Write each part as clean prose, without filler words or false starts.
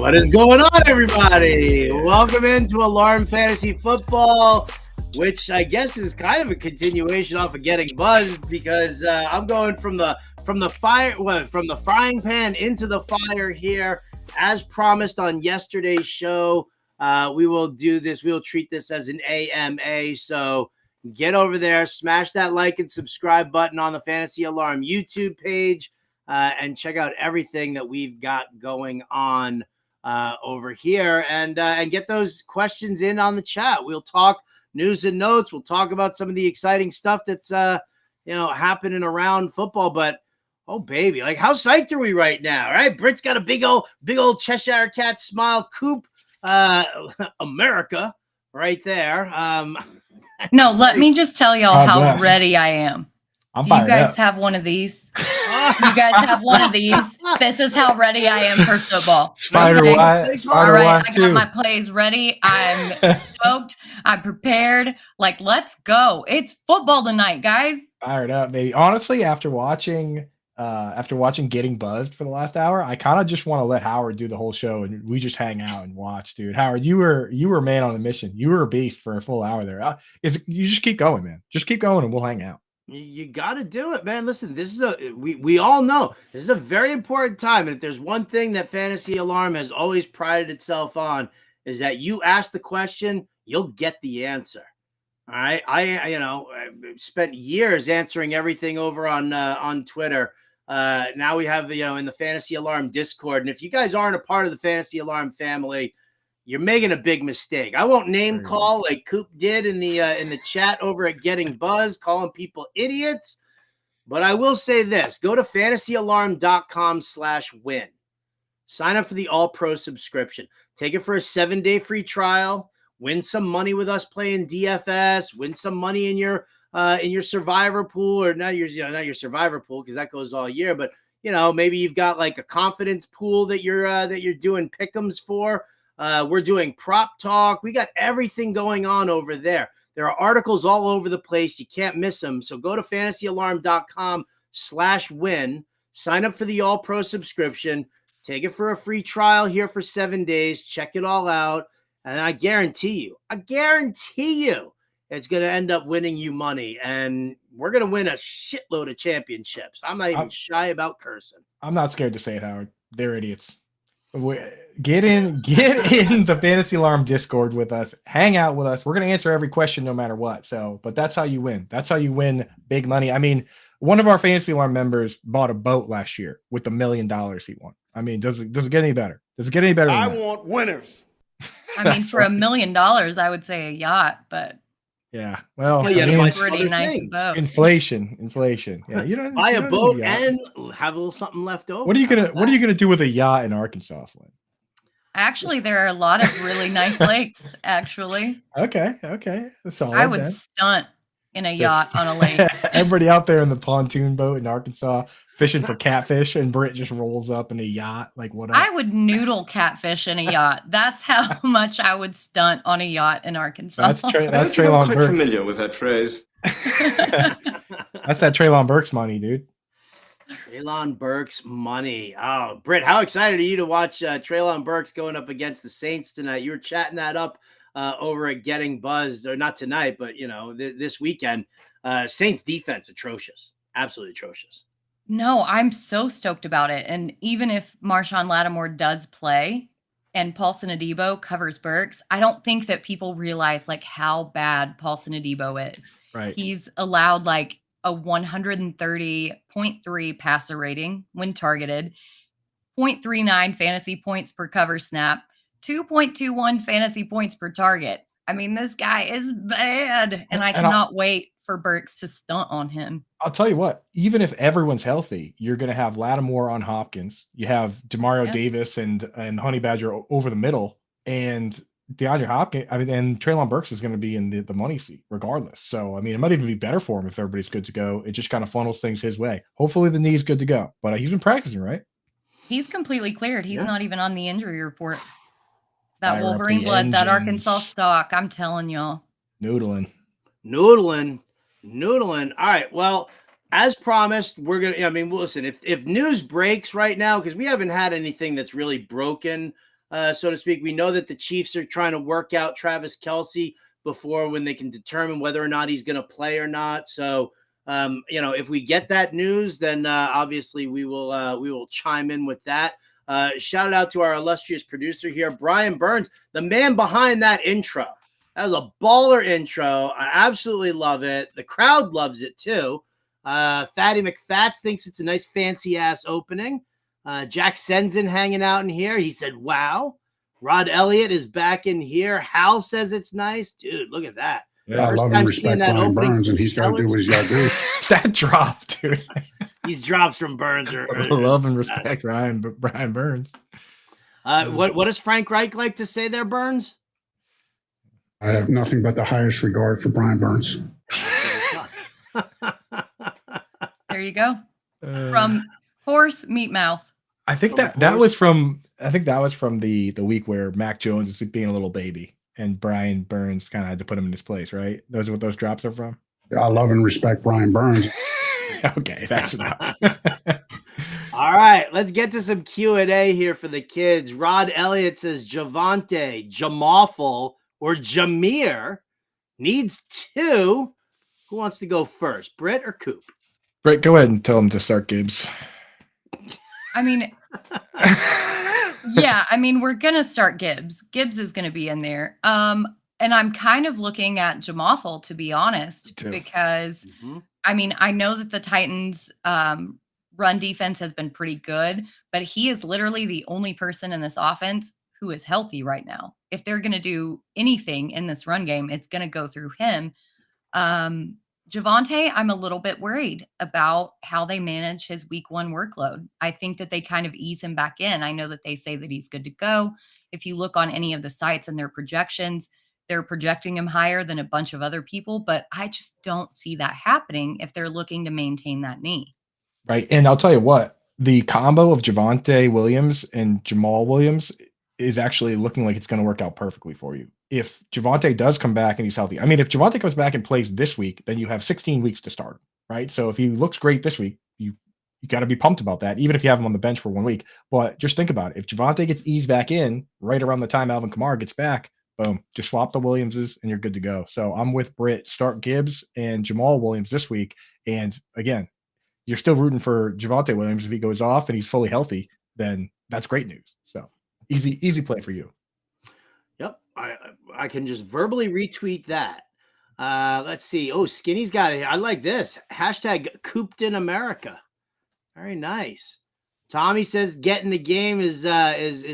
What is going on, everybody? Welcome into Alarm Fantasy Football, which I guess is kind of a continuation off of Getting Buzzed, because I'm going from the frying pan into the fire here, as promised on yesterday's show. We will do this. We will treat this as an AMA. So get over there, smash that like and subscribe button on the Fantasy Alarm YouTube page, and check out everything that we've got going on over here, and get those questions in on the chat. We'll talk news and notes. We'll talk about some of the exciting stuff that's happening around football. But oh baby, like, how psyched are we right now? Right, Britt's got a big old Cheshire Cat smile. Coop, America, right there. No, let me just tell y'all how ready I am. Do you guys have one of these? You guys have one of these? This is how ready I am for football. Spider Wife. All right, I got my plays ready. I'm stoked. I'm prepared. Like, let's go. It's football tonight, guys. Fired up, baby. Honestly, after watching Getting Buzzed for the last hour, I kind of just want to let Howard do the whole show and we just hang out and watch, dude. Howard, you were a man on a mission. You were a beast for a full hour there. You just keep going, man. Just keep going and we'll hang out. You got to do it, man. Listen, this is we all know this is a very important time. And if there's one thing that Fantasy Alarm has always prided itself on, is that you ask the question, you'll get the answer. All right. I spent years answering everything over on Twitter. Now we have, in the Fantasy Alarm Discord. And if you guys aren't a part of the Fantasy Alarm family, you're making a big mistake. I won't name call like Coop did in the chat over at Getting Buzz, calling people idiots. But I will say this: go to fantasyalarm.com/win. Sign up for the All Pro subscription. Take it for a 7-day free trial. Win some money with us playing DFS. Win some money in your survivor pool, or not your survivor pool, because that goes all year. But maybe you've got like a confidence pool that you're doing pick'ems for. We're doing prop talk. We got everything going on over there. There are articles all over the place. You can't miss them. So go to fantasyalarm.com/win. Sign up for the All Pro subscription. Take it for a free trial here for 7 days. Check it all out. And I guarantee you, it's going to end up winning you money. And we're going to win a shitload of championships. I'm not even shy about cursing. I'm not scared to say it, Howard. They're idiots. Get in the Fantasy Alarm Discord with us. Hang out with us. We're going to answer every question no matter what. But that's how you win. That's how you win big money. I mean, one of our Fantasy Alarm members bought a boat last year with $1 million he won. I mean, does it get any better? Does it get any better? I want winners. I mean, for $1 million, I would say a yacht, but yeah, well, pretty nice boat. Inflation. Yeah, you don't buy a boat and have a little something left over. What are you gonna do with a yacht in Arkansas, Flynn? Actually, there are a lot of really nice lakes. Actually, okay, that's all. I would stunt in a yacht on a lake. Everybody out there in the pontoon boat in Arkansas fishing for catfish, and Britt just rolls up in a yacht. Like, what? I would noodle catfish in a yacht. That's how much I would stunt on a yacht in Arkansas. That's Treylon Burks. I'm quite familiar with that phrase. That's that Treylon Burks money, dude. Treylon Burks money. Oh, Britt, how excited are you to watch Treylon Burks going up against the Saints tonight? You were chatting that up over at Getting Buzzed, or not tonight, but this weekend. Saints defense atrocious, absolutely atrocious. No, I'm so stoked about it. And even if Marshawn Lattimore does play and Paulson Adebo covers Burks, I don't think that people realize like how bad Paulson Adebo is. Right. He's allowed like a 130.3 passer rating when targeted, 0.39 fantasy points per cover snap, 2.21 fantasy points per target. I mean, this guy is bad, and I cannot wait for Burks to stunt on him. I'll tell you what, even if everyone's healthy, you're going to have Lattimore on Hopkins. You have Demario Davis and Honey Badger over the middle, and DeAndre Hopkins. I mean, and Treylon Burks is going to be in the money seat regardless. So, I mean, it might even be better for him if everybody's good to go. It just kind of funnels things his way. Hopefully the knee's good to go, but he's been practicing, right? He's completely cleared. He's not even on the injury report. That Wolverine blood, that Arkansas stock. I'm telling y'all. Noodling. All right. Well, as promised, we're going to, listen, if news breaks right now, because we haven't had anything that's really broken so to speak. We know that the Chiefs are trying to work out Travis Kelce before when they can determine whether or not he's going to play or not. So, if we get that news, then obviously we will chime in with that. Shout out to our illustrious producer here, Brian Burns, the man behind that intro. That was a baller intro. I absolutely love it. The crowd loves it too. Fatty McFats thinks it's a nice fancy ass opening. Jack Senzen hanging out in here. He said, wow. Rod Elliott is back in here. Hal says it's nice. Dude, look at that. Yeah, I love and respect Brian Burns, and he's got to do what he's got to do. That drop, dude. These drops from Burns are love and respect Brian Burns. What does Frank Reich like to say there, Burns? I have nothing but the highest regard for Brian Burns. There you go. From Horse Meat Mouth. I think that was from the week where Mac Jones is being a little baby and Brian Burns kind of had to put him in his place, right? Those are what those drops are from. I love and respect Brian Burns. Okay, that's enough. All right, let's get to some Q&A here for the kids. Rod Elliott says Javonte, Jamawful, or Jameer needs 2. Who wants to go first, Britt or Coop? Britt, go ahead and tell him to start Gibbs. I mean, we're going to start Gibbs. Gibbs is going to be in there. And I'm kind of looking at Jamawful, to be honest, because, I know that the Titans run defense has been pretty good, but he is literally the only person in this offense who is healthy right now. If they're going to do anything in this run game, it's going to go through him. Javonte, I'm a little bit worried about how they manage his week 1 workload. I think that they kind of ease him back in. I know that they say that he's good to go. If you look on any of the sites and their projections, they're projecting him higher than a bunch of other people, but I just don't see that happening if they're looking to maintain that knee. Right. And I'll tell you what, the combo of Javonte Williams and Jamal Williams is actually looking like it's going to work out perfectly for you. If Javonte does come back and he's healthy, if Javonte comes back and plays this week, then you have 16 weeks to start, right? So if he looks great this week, you got to be pumped about that, even if you have him on the bench for 1 week. But just think about it. If Javonte gets eased back in right around the time Alvin Kamara gets back, boom, just swap the Williamses and you're good to go. So I'm with Britt. Start Gibbs and Jamal Williams this week. And again, you're still rooting for Javonte Williams. If he goes off and he's fully healthy, then that's great news. So easy play for you. Yep. I can just verbally retweet that. Let's see. Oh, Skinny's got it. I like this. Hashtag Cooped in America. Very nice. Tommy says get in the game is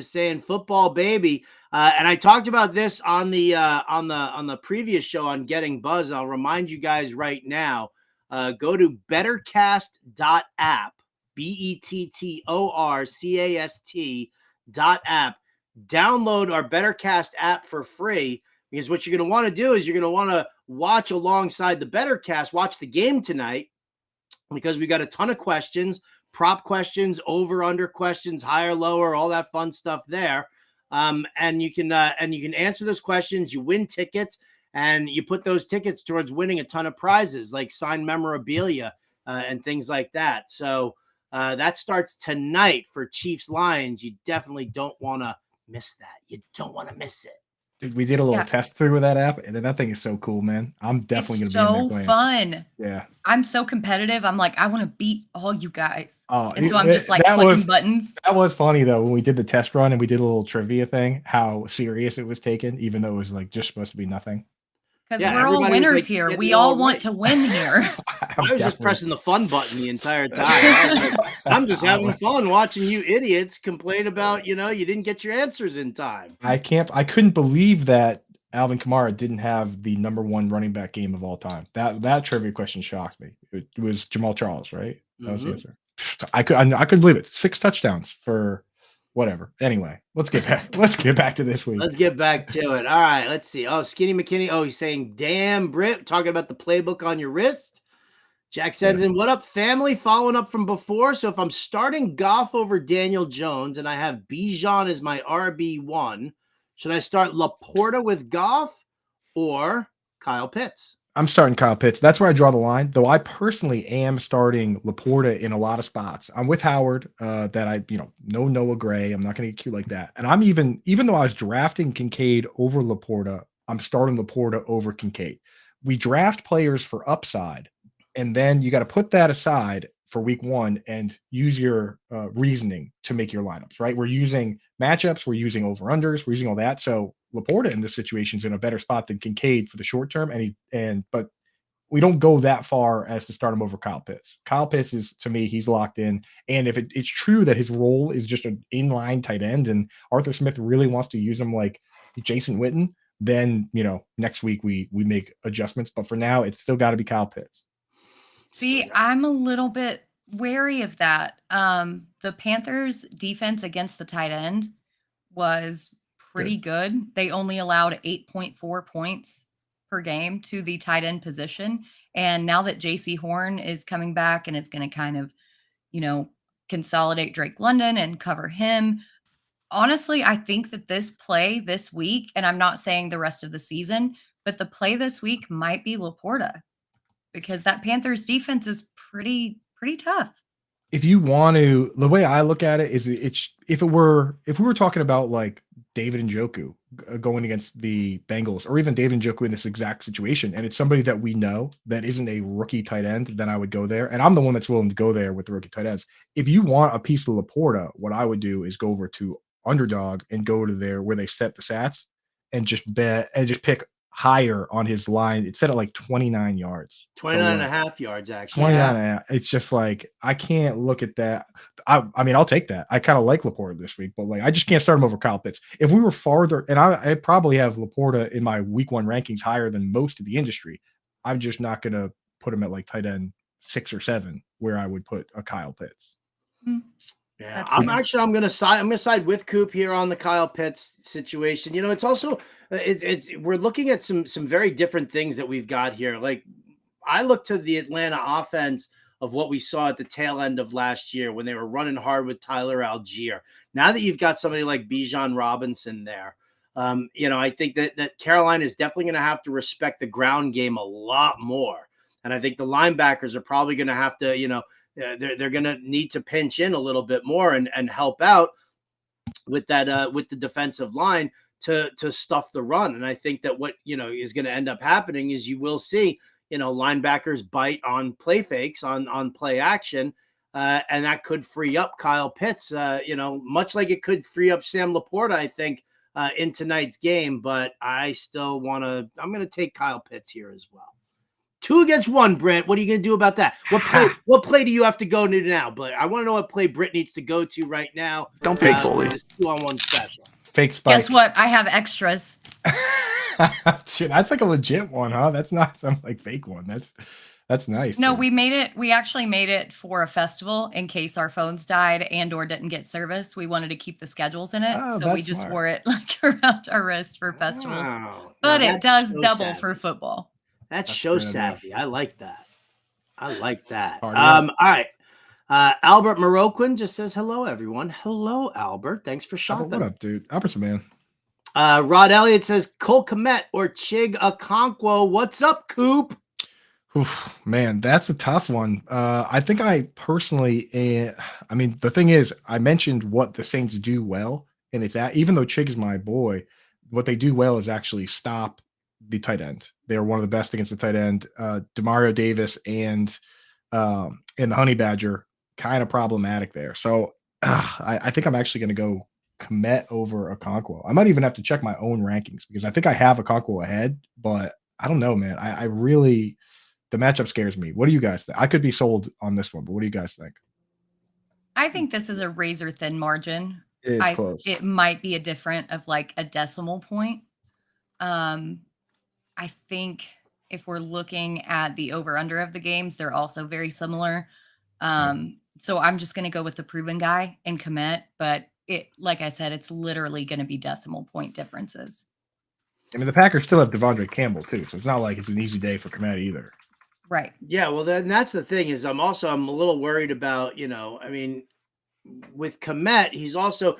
saying football baby. And I talked about this on the previous show on Getting Buzz. I'll remind you guys right now. Go to bettercast.app, bettorcast.app. Download our Bettercast app for free, because what you're going to want to do is you're going to want to watch alongside the Bettercast, watch the game tonight, because we got a ton of questions, prop questions, over under questions, higher, lower, all that fun stuff there. And you can answer those questions. You win tickets, and you put those tickets towards winning a ton of prizes like signed memorabilia and things like that. So that starts tonight for Chiefs Lions. You definitely don't want to miss that. You don't want to miss it. Dude, we did a little test through with that app, and that thing is so cool, man. I'm definitely going to be in there playing. So fun. Yeah. I'm so competitive. I'm like, I want to beat all you guys. Oh, and so I'm just like clicking buttons. That was funny, though, when we did the test run and we did a little trivia thing, how serious it was taken, even though it was like just supposed to be nothing. Because we're all winners here. We all want to win here. I was just pressing the fun button the entire time. I'm just having fun watching you idiots complain about, you didn't get your answers in time. I couldn't believe that Alvin Kamara didn't have the #1 running back game of all time. That trivia question shocked me. It was Jamal Charles, right? That was the answer. I couldn't believe it. 6 touchdowns for whatever. Anyway, let's get back to this week. Let's get back to it. All right, let's see. Oh, Skinny McKinney. Oh, he's saying, damn, Britt, talking about the playbook on your wrist. Jack sends in, what up, family? Following up from before. So if I'm starting Goff over Daniel Jones and I have Bijan as my RB1, should I start Laporta with Goff or Kyle Pitts? I'm starting Kyle Pitts. That's where I draw the line, though I personally am starting Laporta in a lot of spots. I'm with Howard that no Noah Gray. I'm not going to get cute like that. And I'm even though I was drafting Kincaid over Laporta, I'm starting Laporta over Kincaid. We draft players for upside, and then you got to put that aside for week one and use your reasoning to make your lineups, right? We're using matchups, we're using over-unders, we're using all that. So Laporta in this situation is in a better spot than Kincaid for the short term. But we don't go that far as to start him over Kyle Pitts. Kyle Pitts is, to me, he's locked in. And if it's true that his role is just an inline tight end and Arthur Smith really wants to use him like Jason Witten, then, next week we make adjustments. But for now, it's still got to be Kyle Pitts. See, I'm a little bit wary of that. The Panthers' defense against the tight end was pretty good. They only allowed 8.4 points per game to the tight end position. And now that JC Horn is coming back and is going to kind of, consolidate Drake London and cover him, honestly, I think that this play this week, and I'm not saying the rest of the season, but the play this week might be Laporta, because that Panthers defense is pretty tough. If you want to, the way I look at it is if we were talking about like David Njoku going against the Bengals, or even David Njoku in this exact situation, and it's somebody that we know that isn't a rookie tight end, then I would go there. And I'm the one that's willing to go there with the rookie tight ends. If you want a piece of Laporta, what I would do is go over to Underdog and go to there where they set the sats and just bet and just pick higher on his line. It's set at like 29 yards. 29 and a half yards, actually. 29 and a half. It's just like, I can't look at that. I mean, I'll take that. I kind of like Laporta this week, but like, I just can't start him over Kyle Pitts. If we were farther, and I probably have Laporta in my week one rankings higher than most of the industry, I'm just not going to put him at like tight end 6 or 7 where I would put a Kyle Pitts. Yeah, I'm gonna side with Coop here on the Kyle Pitts situation. It's also we're looking at some very different things that we've got here. Like, I look to the Atlanta offense of what we saw at the tail end of last year when they were running hard with Tyler Algier. Now that you've got somebody like Bijan Robinson there, I think that Carolina is definitely going to have to respect the ground game a lot more. And I think the linebackers are probably going to have to, they're going to need to pinch in a little bit more and help out with that with the defensive line to stuff the run. And I think that what is going to end up happening is you will see linebackers bite on play fakes on play action, and that could free up Kyle Pitts. Much like it could free up Sam Laporta, I think, in tonight's game. But I still I'm going to take Kyle Pitts here as well. 2 against 1, Britt. What are you going to do about that? What play do you have to go to now? But I want to know what play Britt needs to go to right now. Don't fake bully. This 2-on-1 special. Fake spike. Guess what? I have extras. Shit, that's like a legit one, huh? That's not some like fake one. That's nice. No, dude. we actually made it for a festival in case our phones died and or didn't get service. We wanted to keep the schedules in it. So we just wore it like around our wrist for festivals. Wow. But Now it does so double savvy. for football. That's so savvy. I like that. All Party right. Albert Morocquin just says hello, everyone. Hello, Albert. Thanks for shopping. Albert, what up, dude? Albert's a man. Rod Elliott says Cole Kmet or Chig Okonkwo. What's up, Coop? Oof, man, that's a tough one. I think I personally, the thing is, I mentioned what the Saints do well, and it's that even though Chig is my boy, what they do well is actually stop the tight end. They're one of the best against the tight end. Demario Davis and the Honey Badger kind of problematic there. So I think I'm actually going to go Kmet over Okonkwo. I might even have to check my own rankings because I think I have Okonkwo ahead, but I don't know, man. I really, the matchup scares me. What do you guys think? I could be sold on this one, but what do you guys think? I think this is a razor thin margin. It's close. It might be a different of like a decimal point. I think if we're looking at the over-under of the games, they're also very similar. So I'm just going to go with the proven guy and Kmet. But like I said, it's literally going to be decimal point differences. I mean, the Packers still have Devondre Campbell too, so it's not like it's an easy day for Kmet either. Right. Yeah, well, then that's the thing is I'm a little worried about, with Kmet, he's also,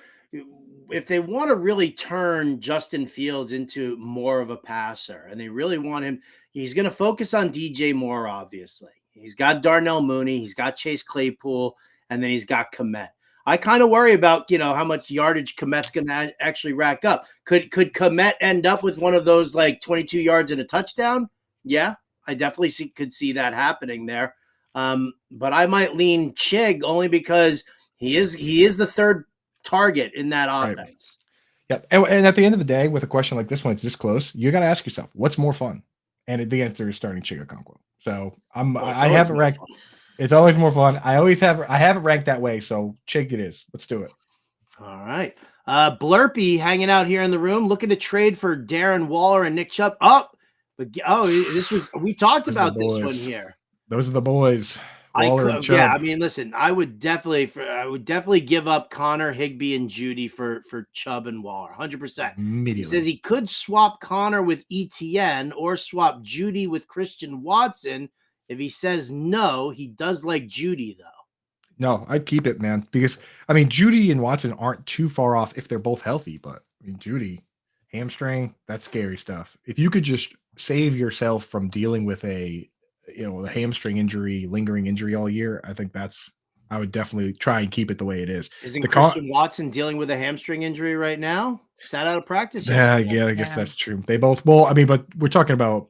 if they want to really turn Justin Fields into more of a passer and they really want him, he's going to focus on DJ Moore, obviously. He's got Darnell Mooney. He's got Chase Claypool. And then he's got Kmet. I kind of worry about, how much yardage Kmet's going to actually rack up. Could Kmet end up with one of those like 22 yards and a touchdown? Yeah, I definitely could see that happening there. But I might lean Chig only because he is the third target in that offense. Right. Yep. And at the end of the day, with a question like this one, it's this close. You got to ask yourself, what's more fun? And the answer is starting Chig Okonkwo. So I have it ranked. It's always more fun. I have it ranked that way. So Chig it is. Let's do it. All right. Blurpy hanging out here in the room, looking to trade for Darren Waller and Nick Chubb. We talked about this one here. Those are the boys. Waller and Chubb. Yeah, I mean, listen, I would definitely give up Connor, Higbee, and Judy for Chubb and Waller, 100%. Immediately. He says he could swap Connor with ETN or swap Judy with Christian Watson. If he says no, he does like Judy, though. No, I'd keep it, man, because, I mean, Judy and Watson aren't too far off if they're both healthy, but, I mean, Judy, hamstring, that's scary stuff. If you could just save yourself from dealing with a hamstring injury, lingering injury all year, I think I would definitely try and keep it the way it is. Isn't Christian Watson dealing with a hamstring injury right now? Sat out of practice yesterday. Yeah, I guess that's true. They both, but we're talking about,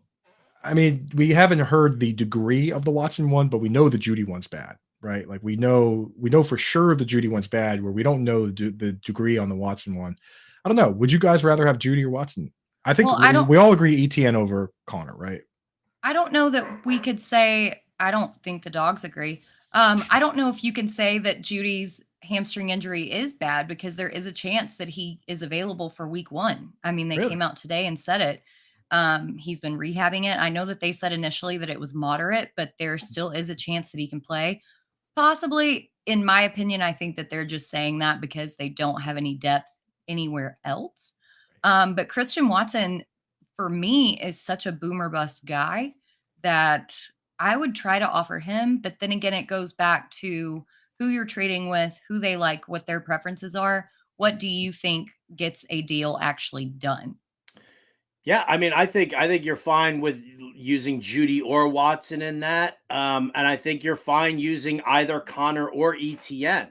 we haven't heard the degree of the Watson one, but we know the Judy one's bad, right? Like we know for sure the Judy one's bad, where we don't know the degree on the Watson one. I don't know. Would you guys rather have Judy or Watson? I think we all agree ETN over Connor, right? I don't know that we could say, I don't think the dogs agree. I don't know if you can say that Judy's hamstring injury is bad, because there is a chance that he is available for week 1. I mean, they came out today and said it. He's been rehabbing it. I know that they said initially that it was moderate, but there still is a chance that he can play. Possibly, in my opinion, I think that they're just saying that because they don't have any depth anywhere else. But Christian Watson, for me, is such a boomer bust guy that I would try to offer him. But then again, it goes back to who you're trading with, who they like, what their preferences are. What do you think gets a deal actually done? Yeah, I mean, I think you're fine with using Judy or Watson in that. And I think you're fine using either Connor or ETN.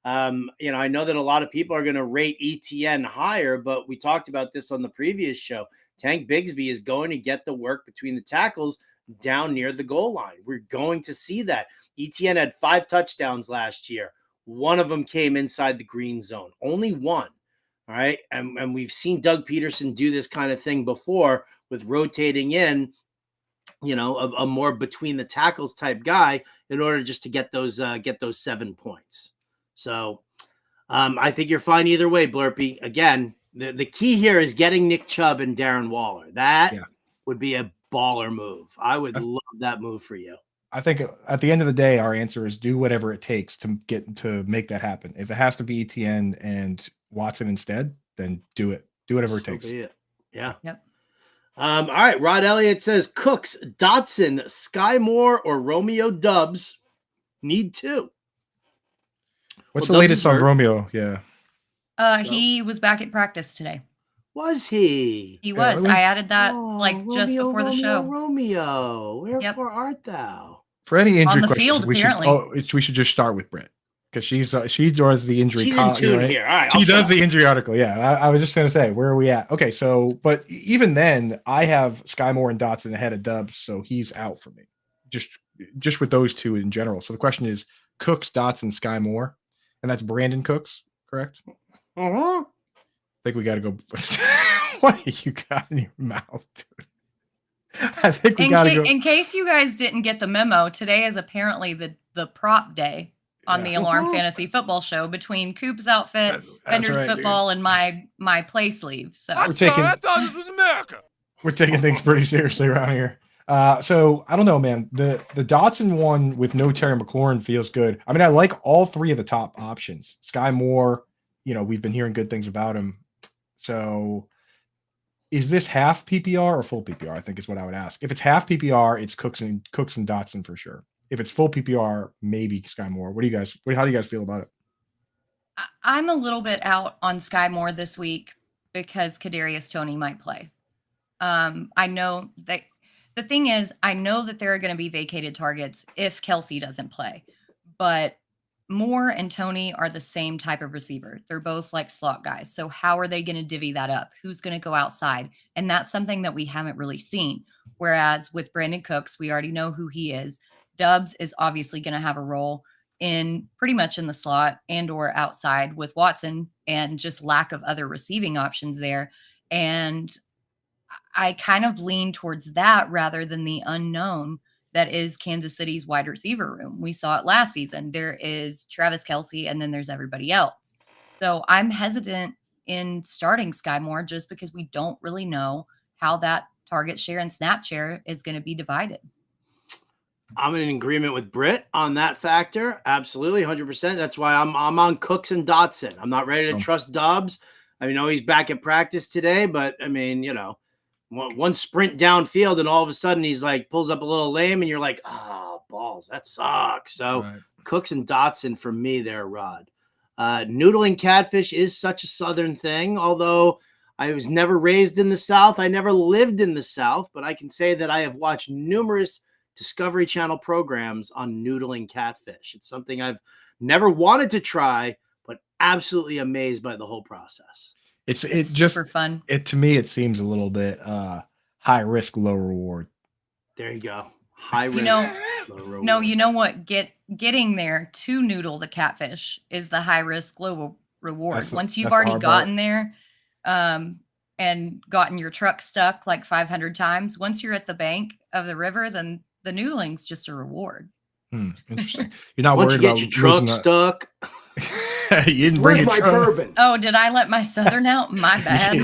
I know that a lot of people are going to rate ETN higher, but we talked about this on the previous show. Tank Bigsby is going to get the work between the tackles down near the goal line. We're going to see that. ETN had 5 touchdowns last year. One of them came inside the green zone. Only one. All right. And we've seen Doug Peterson do this kind of thing before with rotating in, a more between the tackles type guy in order just to get those 7 points. So I think you're fine either way, Blurpy. Again, the key here is getting Nick Chubb and Darren Waller. That would be a baller move. I would love that move for you. I think at the end of the day, our answer is do whatever it takes to make that happen. If it has to be ETN and Watson instead, then do it. Do whatever it takes. Be it. Yeah. Yep. All right. Rod Elliott says Cooks, Dotson, Sky Moore, or Romeo Dubs need 2. What's the latest on Romeo? Yeah. He was back at practice today. Was he? He was. I added that just before the show. Romeo, wherefore art thou? For any injury questions, field, we should just start with Britt, because she does the injury. She's in tune here. All right, she does the injury article. Yeah, I was just going to say, where are we at? Okay, so but even then, I have Sky Moore and Dotson ahead of Dubs, so he's out for me. Just with those two in general. So the question is Cooks, Dotson, Sky Moore, and that's Brandon Cooks, correct? Uh-huh. I think we got to go. What you got in your mouth, dude? I think we got to go. In case you guys didn't get the memo, today is apparently the prop day on the Alarm Fantasy Football Show between Coop's outfit, Bender's football, and my play sleeve. So I thought this was America. We're taking things pretty seriously around here. So I don't know, man. The Dotson one with no Terry McLaurin feels good. I mean, I like all 3 of the top options. Sky Moore, we've been hearing good things about him. So is this half PPR or full PPR? I think is what I would ask. If it's half PPR, it's Cooks and Dotson for sure. If it's full PPR, maybe Sky Moore. How do you guys feel about it? I'm a little bit out on Sky Moore this week because Kadarius Toney might play. I know that The thing is, I know that there are going to be vacated targets if Kelsey doesn't play, but Moore and Tony are the same type of receiver. They're both like slot guys. So how are they going to divvy that up? Who's going to go outside? And that's something that we haven't really seen. Whereas with Brandon Cooks, we already know who he is. Dubs is obviously going to have a role in pretty much in the slot and or outside with Watson and just lack of other receiving options there. And I kind of lean towards that rather than the unknown that is Kansas City's wide receiver room. We saw it last season. There is Travis Kelce, and then there's everybody else. So I'm hesitant in starting Sky Moore just because we don't really know how that target share and snap share is going to be divided. I'm in agreement with Britt on that factor. Absolutely, 100%. That's why I'm on Cooks and Dotson. I'm not ready to trust Dobbs. I know he's back at practice today, but I mean, one sprint downfield and all of a sudden he's like pulls up a little lame and you're like, balls, that sucks. So Cooks and Dotson for me there, Rod. Noodling catfish is such a Southern thing, although I was never raised in the South. I never lived in the South, but I can say that I have watched numerous Discovery Channel programs on noodling catfish. It's something I've never wanted to try, but absolutely amazed by the whole process. It's just super fun. To me, it seems a little bit high risk, low reward. There you go. High risk, low reward. No, you know what? Getting there to noodle the catfish is the high risk, low reward. Once you've already gotten there, and gotten your truck stuck like 500 times, once you're at the bank of the river, then the noodling's just a reward. Interesting. You're not Once worried you about get your truck stuck. You didn't bring your my truck. bourbon? Oh, did I let my Southern out? My bad.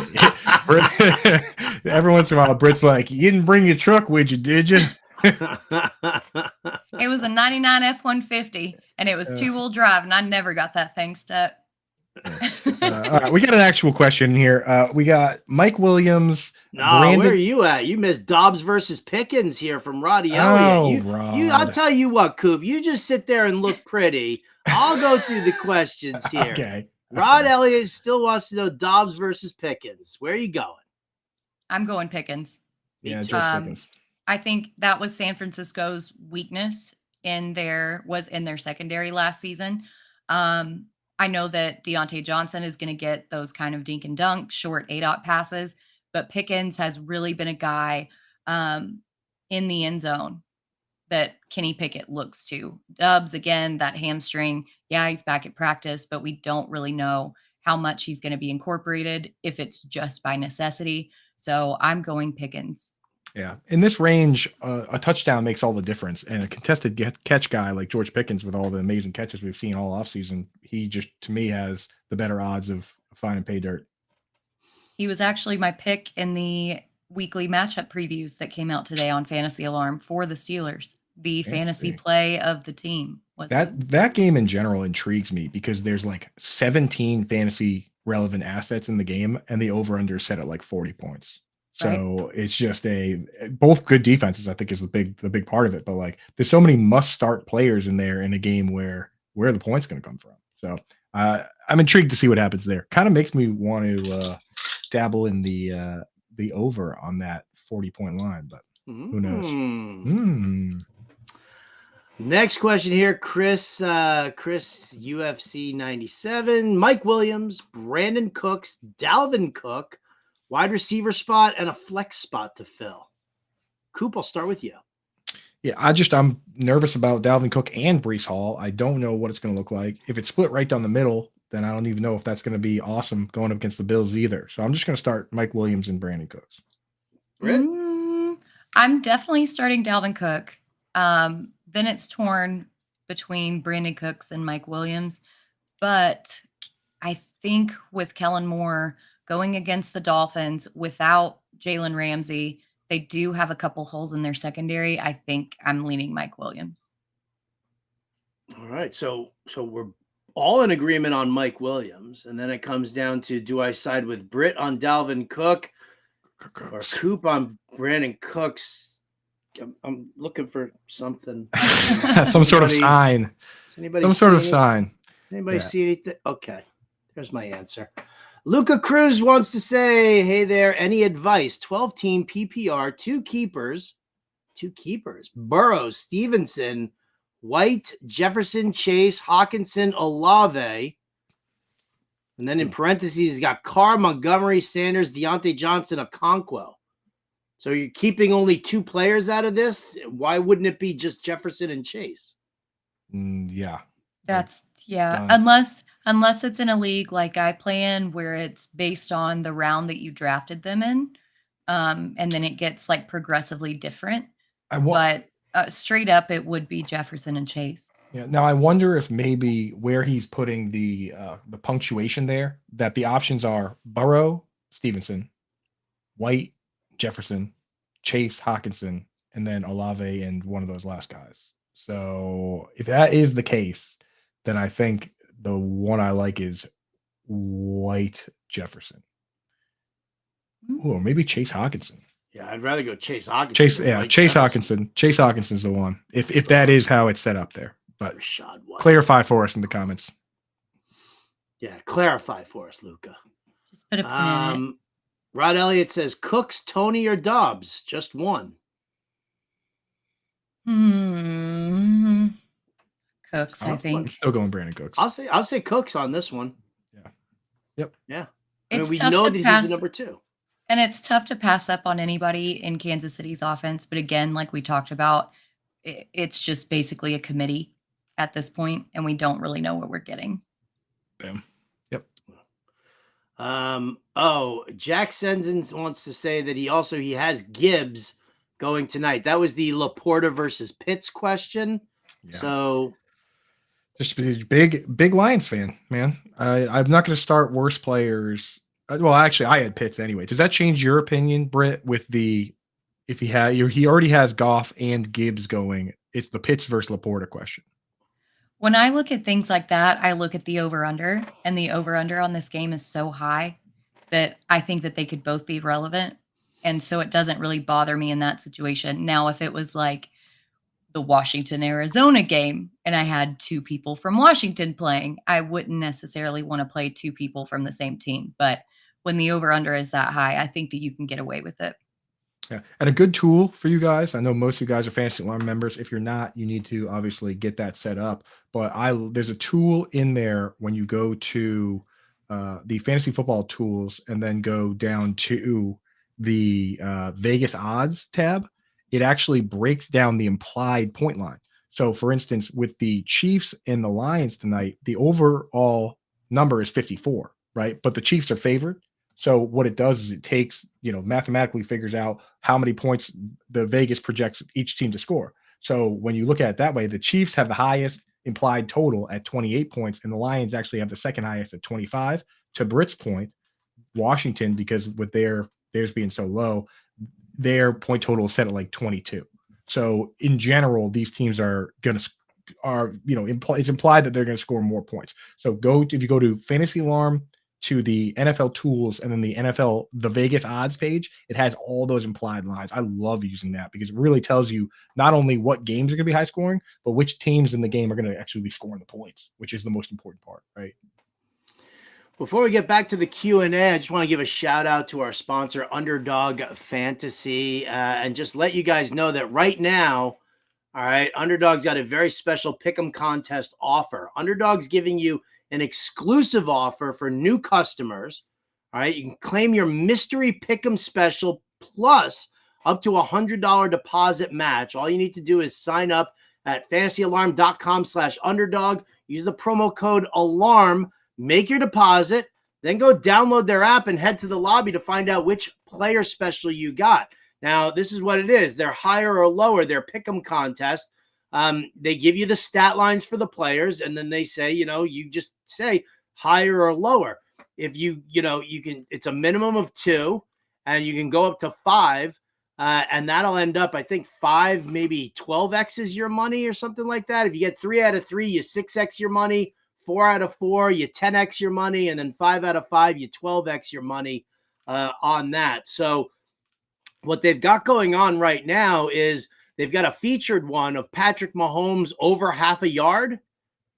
Every once in a while, Britt's like, "You didn't bring your truck with you, did you?" It was a 99 F-150, and it was two-wheel drive, and I never got that thing stuck. All right, we got an actual question here. We got Mike Williams. Brandon... where are you at? You missed Dobbs versus Pickens here from Roddy Elliott. I'll tell you what, Coop. You just sit there and look pretty. I'll go through the questions here. Okay. Rod Elliott still wants to know Dobbs versus Pickens. Where are you going? I'm going Pickens. Yeah, George Pickens. I think that was San Francisco's weakness in their secondary last season. I know that Deontay Johnson is going to get those kind of dink and dunk, short A-dot passes, but Pickens has really been a guy in the end zone that Kenny Pickett looks to. Dubs, again, that hamstring. Yeah, he's back at practice, but we don't really know how much he's going to be incorporated if it's just by necessity. So I'm going Pickens. Yeah. In this range, a touchdown makes all the difference. And a contested catch guy like George Pickens, with all the amazing catches we've seen all offseason, he just, to me, has the better odds of finding pay dirt. He was actually my pick in the weekly matchup previews that came out today on Fantasy Alarm for the Steelers. The fantasy play of the team. That game in general intrigues me because there's like 17 fantasy relevant assets in the game, and the over-under is set at like 40 points. So It's just both good defenses, I think, is the big part of it. But like, there's so many must-start players in there in a game where the point's going to come from. So I'm intrigued to see what happens there. Kind of makes me want to dabble in the over on that 40-point line, but who knows? Next question here, Chris UFC 97, Mike Williams, Brandon Cooks, Dalvin Cook, wide receiver spot and a flex spot to fill. Coop, I'll start with you. Yeah, I'm nervous about Dalvin Cook and Breece Hall. I don't know what it's going to look like. If it's split right down the middle, then I don't even know if that's going to be awesome going up against the Bills either. So I'm just going to start Mike Williams and Brandon Cooks. Britt? I'm definitely starting Dalvin Cook. Then it's torn between Brandon Cooks and Mike Williams. But I think with Kellen Moore going against the Dolphins without Jalen Ramsey, they do have a couple holes in their secondary. I think I'm leaning Mike Williams. All right. So we're all in agreement on Mike Williams. And then it comes down to, do I side with Britt on Dalvin Cook or Coop on Brandon Cooks? I'm looking for something. Some sort of sign. Some sort of sign. Anybody see anything? Okay. There's my answer. Luca Cruz wants to say, hey there, any advice? 12-team PPR, 2 keepers, two keepers. Burrows, Stevenson, White, Jefferson, Chase, Hawkinson, Olave. And then in parentheses, he's got Carr, Montgomery, Sanders, Deontay Johnson, Okonkwo. So you're keeping only two players out of this? Why wouldn't it be just Jefferson and Chase? Yeah. That's Done. unless it's in a league like I play in where it's based on the round that you drafted them in. And then it gets like progressively different. But straight up, it would be Jefferson and Chase. Yeah. Now I wonder if maybe where he's putting the punctuation there, that the options are Burrow, Stevenson, White, Jefferson, Chase, Hawkinson, and then Olave and one of those last guys. So if that is the case, then I think the one I like is White, Jefferson. Ooh, or maybe Chase Hawkinson. Yeah, I'd rather go Chase Hawkinson. Chase Jefferson. Hawkinson. Chase Hawkinson's the one. If that is how it's set up there. But Rashad White. Clarify for us in the comments. Yeah, clarify for us, Luca. Just put a pin in it. Rod Elliott says Cooks, Tony, or Dobbs. Just one. Cooks, I think. I'm still going Brandon Cooks. I'll say Cooks on this one. Yeah. Yep. Yeah. It's we tough know to that pass, he's the number 2. and it's tough to pass up on anybody in Kansas City's offense. But again, like we talked about, it's just basically a committee at this point, and we don't really know what we're getting. Bam. Yep. Jack Senzen wants to say that he has Gibbs going tonight. That was the Laporta versus Pitts question. Yeah. So just a big Lions fan, man. I'm not going to start worse players. Well, actually, I had Pitts anyway. Does that change your opinion, Britt? He already has Goff and Gibbs going. It's the Pitts versus Laporta question. When I look at things like that, I look at the over-under, and the over-under on this game is so high that I think that they could both be relevant. And so it doesn't really bother me in that situation. Now, if it was like the Washington-Arizona game and I had two people from Washington playing, I wouldn't necessarily want to play two people from the same team. But when the over-under is that high, I think that you can get away with it. Yeah. And a good tool for you guys. I know most of you guys are Fantasy Alarm members. If you're not, you need to obviously get that set up. But there's a tool in there when you go to the fantasy football tools and then go down to the Vegas odds tab. It actually breaks down the implied point line. So for instance, with the Chiefs and the Lions tonight, the overall number is 54, right? But the Chiefs are favored. So what it does is it takes, mathematically figures out how many points the Vegas projects each team to score. So when you look at it that way, the Chiefs have the highest implied total at 28 points, and the Lions actually have the second highest at 25. To Britt's point, Washington, because with theirs being so low, their point total is set at like 22. So in general, these teams it's implied that they're going to score more points. So if you go to Fantasy Alarm, to the NFL tools, and then the Vegas odds page, it has all those implied lines. I love using that because it really tells you not only what games are going to be high scoring, but which teams in the game are going to actually be scoring the points, which is the most important part, right? Before we get back to the Q&A, I just want to give a shout out to our sponsor, Underdog Fantasy, and just let you guys know that right now, all right, Underdog's got a very special Pick'em contest offer. Underdog's giving you an exclusive offer for new customers. All right, you can claim your mystery Pick'em special plus up to $100 deposit match. All you need to do is sign up at fantasyalarm.com/underdog. Use the promo code ALARM, make your deposit, then go download their app and head to the lobby to find out which player special you got. Now, this is what it is. They're higher or lower, their Pick'em contest. They give you the stat lines for the players, and then they say, you just say higher or lower. If you can, it's a minimum of 2, and you can go up to 5, and that'll end up, I think 5, maybe 12x's your money or something like that. If you get 3 out of 3, you 6x your money, 4 out of 4, you 10x your money, and then 5 out of 5, you 12x your money on that. So what they've got going on right now is they've got a featured one of Patrick Mahomes over half a yard.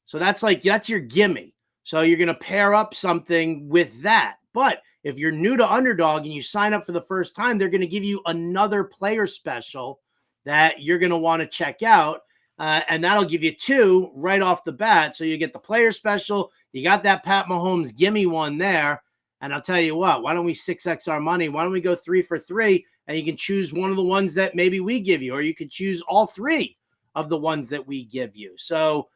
So that's your gimme. So you're going to pair up something with that. But if you're new to Underdog and you sign up for the first time, they're going to give you another player special that you're going to want to check out. And that'll give you 2 right off the bat. So you get the player special. You got that Pat Mahomes gimme one there. And I'll tell you what, why don't we 6X our money? Why don't we go 3 for 3? And you can choose one of the ones that maybe we give you, or you could choose all 3 of the ones that we give you. So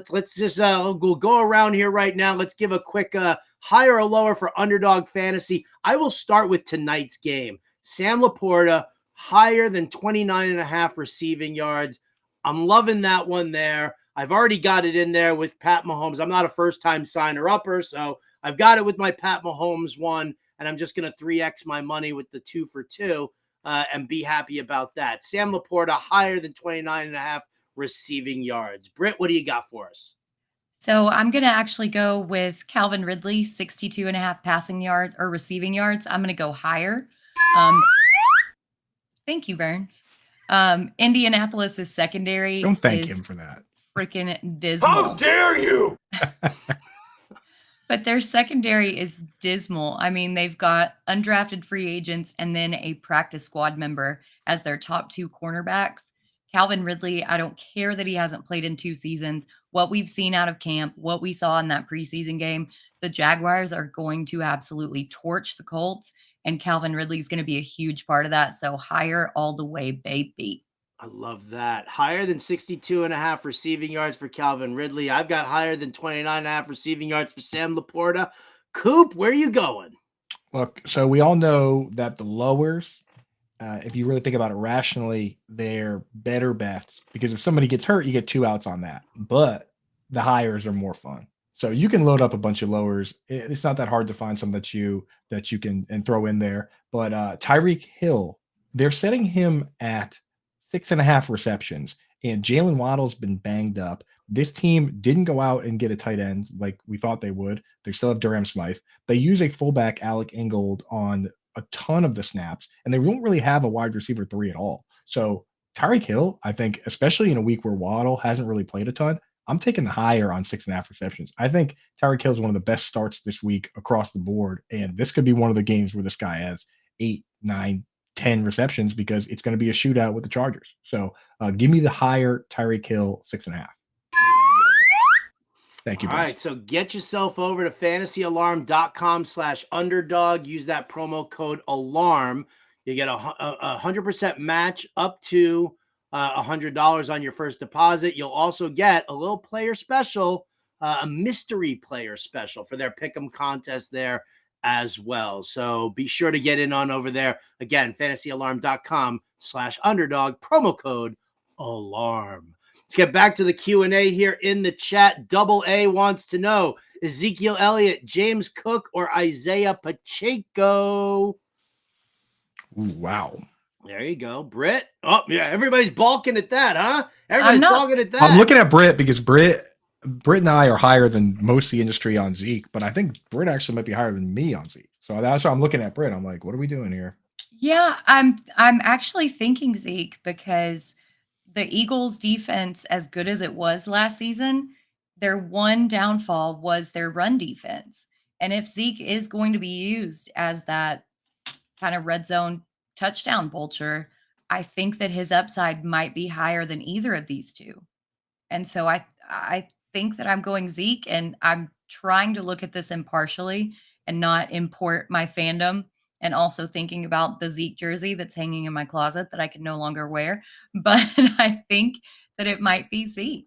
let's just we'll go around here right now. Let's give a quick higher or lower for Underdog Fantasy. I will start with tonight's game. Sam Laporta, higher than 29.5 receiving yards. I'm loving that one there. I've already got it in there with Pat Mahomes. I'm not a first-time signer-upper, so I've got it with my Pat Mahomes one, and I'm just going to 3X my money with the 2 for 2 and be happy about that. Sam Laporta, higher than 29.5 receiving yards. Britt, what do you got for us? So I'm going to actually go with Calvin Ridley, 62.5 passing yards or receiving yards. I'm going to go higher. Thank you, Burns. Indianapolis's secondary. Don't thank him for that. Freaking dismal. How dare you? But their secondary is dismal. I mean, they've got undrafted free agents and then a practice squad member as their top 2 cornerbacks. Calvin Ridley, I don't care that he hasn't played in 2 seasons. What we've seen out of camp, what we saw in that preseason game, the Jaguars are going to absolutely torch the Colts, and Calvin Ridley is going to be a huge part of that. So higher all the way, baby. I love that. Higher than 62.5 receiving yards for Calvin Ridley. I've got higher than 29.5 receiving yards for Sam Laporta. Coop, where are you going? Look, so we all know that the lowers, if you really think about it rationally, they're better bets because if somebody gets hurt, you get 2 outs on that. But the higher are more fun. So you can load up a bunch of lowers. It's not that hard to find some that you can and throw in there. But Tyreek Hill, they're setting him at 6.5 receptions, and Jalen Waddle's been banged up. This team didn't go out and get a tight end like we thought they would. They still have Durham Smythe. They use a fullback, Alec Ingold, on a ton of the snaps, and they don't really have a wide receiver 3 at all. So Tyreek Hill, I think, especially in a week where Waddle hasn't really played a ton, I'm taking the higher on 6.5 receptions. I think Tyreek Hill is one of the best starts this week across the board, and this could be one of the games where this guy has 8, 9, 10 receptions because it's going to be a shootout with the Chargers. So give me the higher Tyreek Hill 6.5. Thank you. All right. So get yourself over to fantasyalarm.com/underdog. Use that promo code ALARM. You get a 100% match up to $100 on your first deposit. You'll also get a little player special, a mystery player special for their pick'em contest there as well. So be sure to get in on over there. Again, fantasyalarm.com/underdog, promo code ALARM. Let's get back to the Q&A here in the chat. Double A wants to know, Ezekiel Elliott, James Cook, or Isaiah Pacheco? Ooh, wow. There you go. Britt. Oh, yeah. Everybody's balking at that, huh? Everybody's balking at that. I'm looking at Britt because Britt and I are higher than most of the industry on Zeke, but I think Britt actually might be higher than me on Zeke. So that's why I'm looking at Britt. I'm like, what are we doing here? Yeah, I'm actually thinking Zeke because the Eagles defense, as good as it was last season, their one downfall was their run defense. And if Zeke is going to be used as that kind of red zone touchdown vulture, I think that his upside might be higher than either of these two. And so I think that I'm going Zeke, and I'm trying to look at this impartially and not import my fandom, and also thinking about the Zeke jersey that's hanging in my closet that I can no longer wear. But I think that it might be Zeke.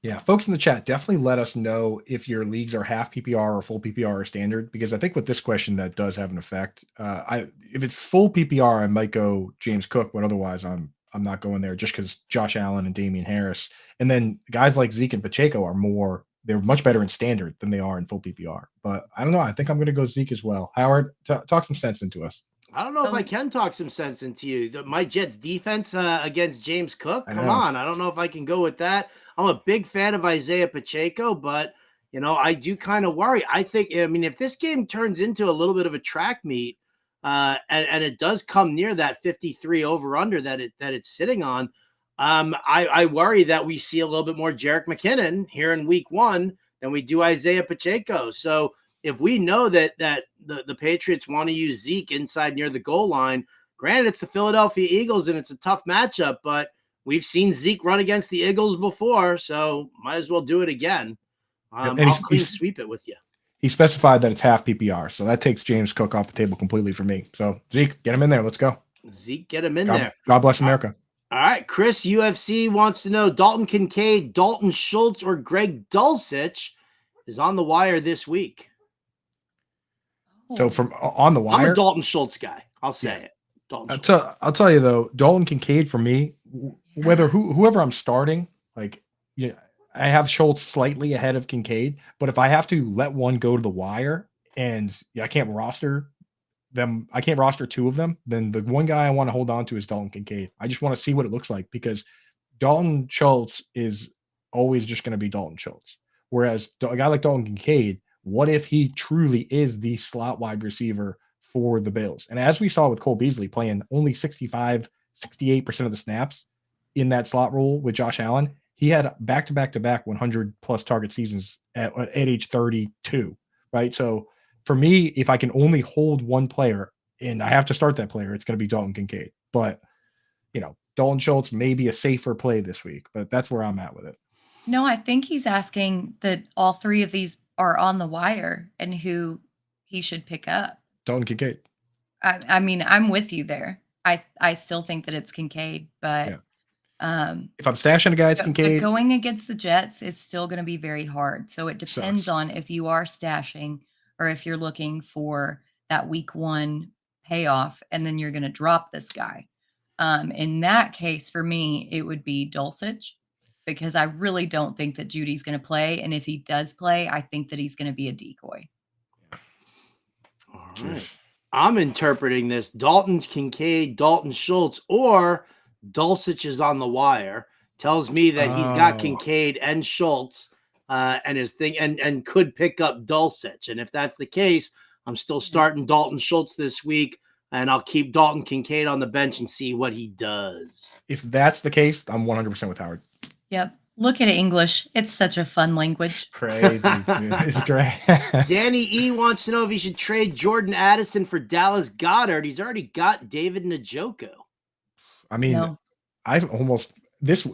Yeah, folks in the chat, definitely let us know if your leagues are half PPR or full PPR or standard, because I think with this question that does have an effect. If it's full PPR, I might go James Cook, but otherwise I'm not going there just because Josh Allen and Damian Harris. And then guys like Zeke and Pacheco they're much better in standard than they are in full PPR. But I don't know. I think I'm going to go Zeke as well. Howard, talk some sense into us. I don't know if I can talk some sense into you. My Jets defense against James Cook. Come on. I don't know if I can go with that. I'm a big fan of Isaiah Pacheco, but, I do kind of worry. If this game turns into a little bit of a track meet and it does come near that 53 over under that it's sitting on, I worry that we see a little bit more Jerick McKinnon here in week 1 than we do Isaiah Pacheco. So if we know that the Patriots want to use Zeke inside near the goal line, Granted, it's the Philadelphia Eagles and it's a tough matchup, but we've seen Zeke run against the Eagles before, so might as well do it again. And I'll clean sweep it with you. He specified that it's half PPR, so that takes James Cook off the table completely for me. So Zeke, get him in there. Let's go. Zeke, get him in there. God bless America. All right, Chris, UFC wants to know Dalton Kincaid, Dalton Schultz, or Greg Dulcich is on the wire this week. So from on the wire, I'm a Dalton Schultz guy. I'll say it. I'll tell you though, Dalton Kincaid for me, whether whoever I'm starting, like I have Schultz slightly ahead of Kincaid, but if I have to let one go to the wire and I can't roster them, I can't roster two of them, then the one guy I want to hold on to is Dalton Kincaid. I just want to see what it looks like because Dalton Schultz is always just going to be Dalton Schultz. Whereas a guy like Dalton Kincaid, what if he truly is the slot wide receiver for the Bills? And as we saw with Cole Beasley playing only 68% of the snaps in that slot role with Josh Allen, he had back-to-back 100-plus target seasons at age 32, right? So for me, if I can only hold one player and I have to start that player, it's going to be Dalton Kincaid. But, Dalton Schultz may be a safer play this week, but that's where I'm at with it. No, I think he's asking that all three of these are on the wire and who he should pick up. Dalton Kincaid. I mean, I'm with you there. I still think that it's Kincaid, but if I'm stashing a guy, it's Kincaid. But going against the Jets is still going to be very hard. So it depends on if you are stashing or if you're looking for that week one payoff and then you're going to drop this guy. In that case, for me, it would be Dulcich because I really don't think that Judy's going to play. And if he does play, I think that he's going to be a decoy. All right. I'm interpreting this Dalton Kincaid, Dalton Schultz, or Dulcich is on the wire. Tells me that he's got Kincaid and Schultz and his thing and could pick up Dulcich. And if that's the case, I'm still starting Dalton Schultz this week. And I'll keep Dalton Kincaid on the bench and see what he does. If that's the case, I'm 100% with Howard. Yep. Look at English. It's such a fun language. Crazy. It's great. Danny E wants to know if he should trade Jordan Addison for Dallas Goedert. He's already got David Njoku. I mean, I've almost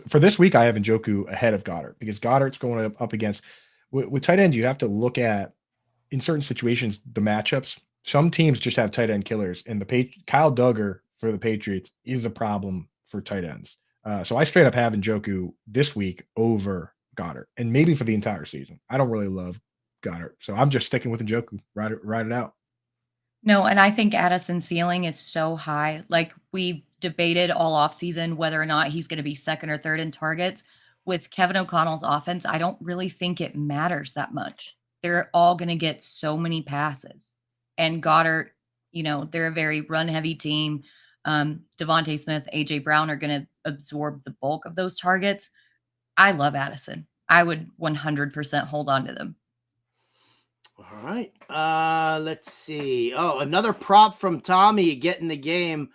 for this week, I have Njoku ahead of Goddard because Goddard's going up against with tight end. You have to look at in certain situations the matchups. Some teams just have tight end killers, and Kyle Duggar for the Patriots is a problem for tight ends. So I straight up have Njoku this week over Goddard, and maybe for the entire season. I don't really love Goddard, so I'm just sticking with Njoku. Ride it out. No, and I think Addison's ceiling is so high. Like we debated all offseason whether or not he's going to be second or third in targets. With Kevin O'Connell's offense, I don't really think it matters that much. They're all going to get so many passes. And Goddard, they're a very run-heavy team. Devontae Smith, A.J. Brown are going to absorb the bulk of those targets. I love Addison. I would 100% hold on to them. All right. Let's see. Oh, another prop from Tommy getting the game.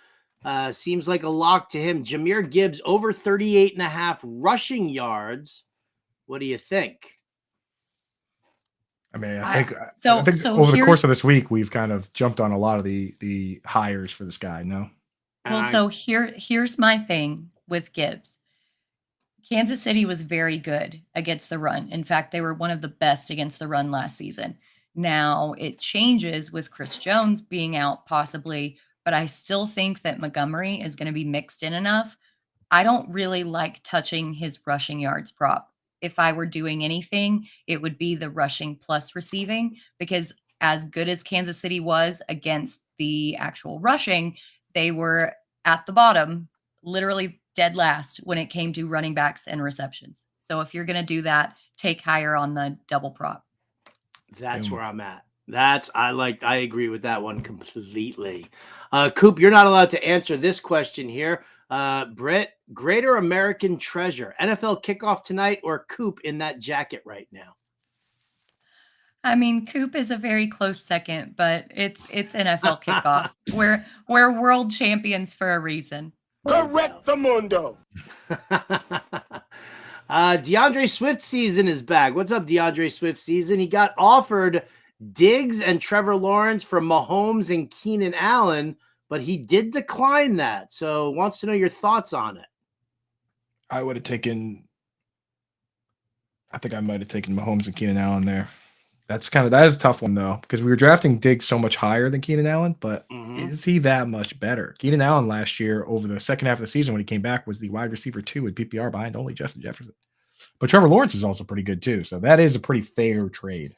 Seems like a lock to him. Jahmyr Gibbs over 38.5 rushing yards. What do you think? I mean, I think over the course of this week, we've kind of jumped on a lot of the hires for this guy. No. Well, so here's my thing with Gibbs. Kansas City was very good against the run. In fact, they were one of the best against the run last season. Now it changes with Chris Jones being out possibly, but I still think that Montgomery is going to be mixed in enough. I don't really like touching his rushing yards prop. If I were doing anything, it would be the rushing plus receiving, because as good as Kansas City was against the actual rushing, they were at the bottom, literally dead last when it came to running backs and receptions. So if you're going to do that, take higher on the double prop. That's where I'm at. I agree with that one completely. Coop, you're not allowed to answer this question here. Britt, greater American treasure, NFL kickoff tonight or Coop in that jacket right now? I mean, Coop is a very close second, but it's NFL kickoff. We're world champions for a reason. Correct the mundo. DeAndre Swift season is back. What's up, DeAndre Swift season? He got offered Diggs and Trevor Lawrence from Mahomes and Keenan Allen, but he did decline that. So wants to know your thoughts on it. I think I might have taken Mahomes and Keenan Allen there. That is a tough one though, because we were drafting Diggs so much higher than Keenan Allen, but is he that much better? Keenan Allen last year over the second half of the season when he came back was the wide receiver 2 with PPR behind only Justin Jefferson. But Trevor Lawrence is also pretty good too. So that is a pretty fair trade.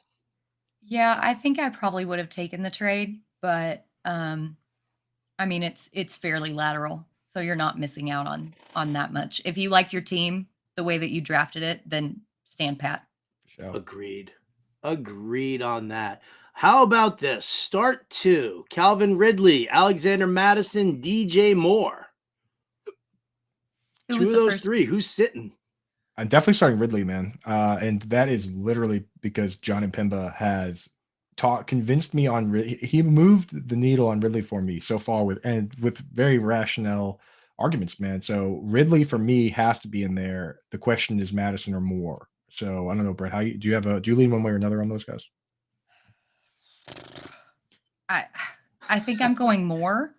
Yeah, I think I probably would have taken the trade, but I mean it's fairly lateral. So you're not missing out on that much. If you like your team the way that you drafted it, then stand pat. Sure. Agreed on that. How about this? Start 2. Calvin Ridley, Alexander Madison, DJ Moore. Who 2 was of the those first? 3. Who's sitting? I'm definitely starting Ridley, man. And that is literally because John Impemba has convinced me on he moved the needle on Ridley for me so far with very rational arguments, man. So Ridley for me has to be in there. The question is Madison or Moore. So I don't know, Brett, do you lean one way or another on those guys? I think I'm going Moore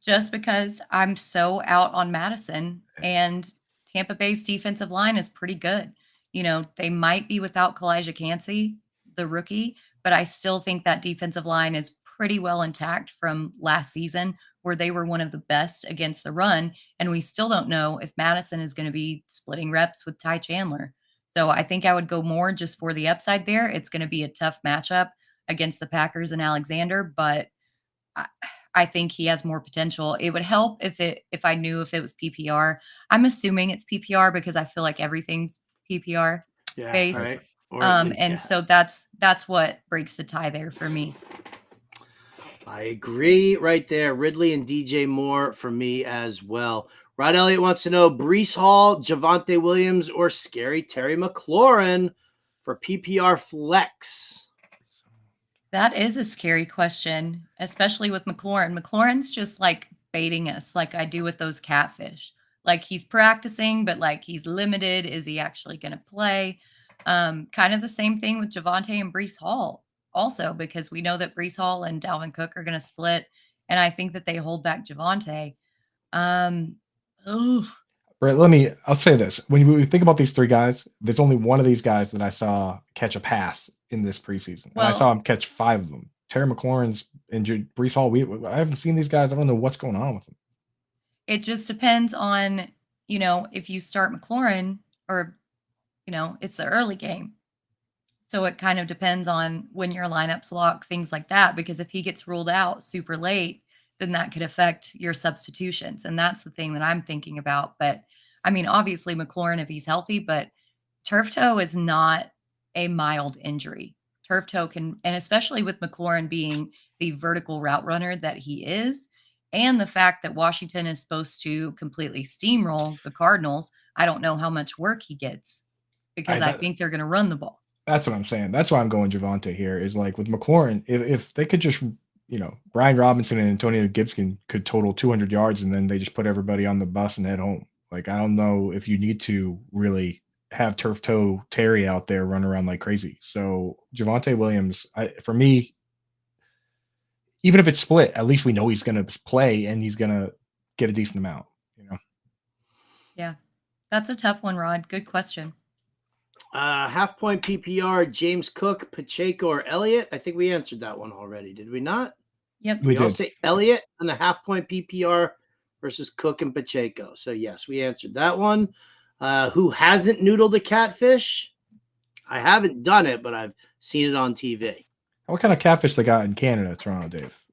just because I'm so out on Madison, and Tampa Bay's defensive line is pretty good. You know, they might be without Kalijah Kancey, the rookie, but I still think that defensive line is pretty well intact from last season, where they were one of the best against the run. And we still don't know if Madison is going to be splitting reps with Ty Chandler. So I think I would go Moore just for the upside there. It's going to be a tough matchup against the Packers and Alexander, but I think he has more potential. It would help if I knew if it was PPR. I'm assuming it's PPR because I feel like everything's PPR based. Right. So that's what breaks the tie there for me. I agree right there. Ridley and DJ Moore for me as well. Rod Elliott wants to know Breece Hall, Javonte Williams, or scary Terry McLaurin for PPR flex. That is a scary question, especially with McLaurin. McLaurin's just like baiting us like I do with those catfish. Like he's practicing, but like he's limited. Is he actually going to play? Kind of the same thing with Javonte and Breece Hall also, because we know that Breece Hall and Dalvin Cook are going to split. And I think that they hold back Javonte. Brett, I'll say this. When we think about these 3 guys, there's only one of these guys that I saw catch a pass in this preseason. And I saw him catch 5 of them. Terry McLaurin's and Breece Hall. I haven't seen these guys. I don't know what's going on with them. It just depends on, if you start McLaurin or, it's the early game. So it kind of depends on when your lineups lock, things like that. Because if he gets ruled out super late, then that could affect your substitutions. And that's the thing that I'm thinking about. But I mean, obviously McLaurin, if he's healthy, but turf toe is not a mild injury. Turf toe can, and especially with McLaurin being the vertical route runner that he is, and the fact that Washington is supposed to completely steamroll the Cardinals, I don't know how much work he gets because I think they're going to run the ball. That's what I'm saying. That's why I'm going Javonte here is like with McLaurin, if they could just, Brian Robinson and Antonio Gibson could total 200 yards and then they just put everybody on the bus and head home. Like, I don't know if you need to really have turf toe Terry out there run around like crazy. So Javonte Williams, for me, even if it's split, at least we know he's going to play and he's going to get a decent amount, Yeah, that's a tough one, Rod. Good question. Half point PPR, James Cook, Pacheco, or Elliott. I think we answered that one already. Did we not? Yep. We all say Elliott on the half point PPR versus Cook and Pacheco. So yes, we answered that one. Who hasn't noodled a catfish? I haven't done it, but I've seen it on TV. What kind of catfish they got in Canada, Toronto, Dave?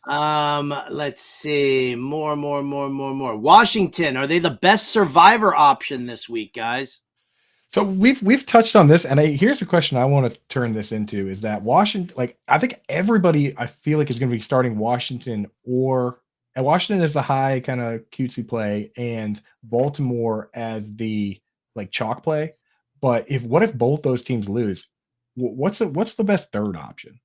Let's see. More. Washington, are they the best survivor option this week, guys? So we've touched on this, and here's a question I want to turn this into: is that Washington? Like, I think everybody, I feel like, is going to be starting Washington, and Washington is the high kind of cutesy play, and Baltimore as the like chalk play. But what if both those teams lose? What's the best third option?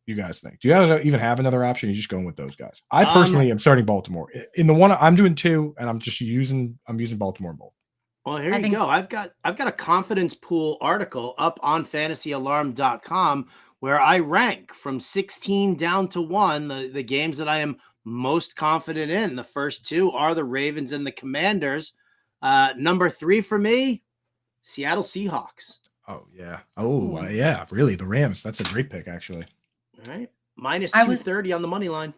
You guys think? Do you even have another option? You're just going with those guys. I personally am starting Baltimore in the one. I'm doing 2, and I'm using Baltimore both. Well, here you go. I've got a confidence pool article up on fantasyalarm.com where I rank from 16 down to 1, the games that I am most confident in. The first two are the Ravens and the Commanders. Number 3 for me, Seattle Seahawks. Oh, yeah. Oh, yeah. Really, the Rams. That's a great pick, actually. All right. Minus 230 on the money line.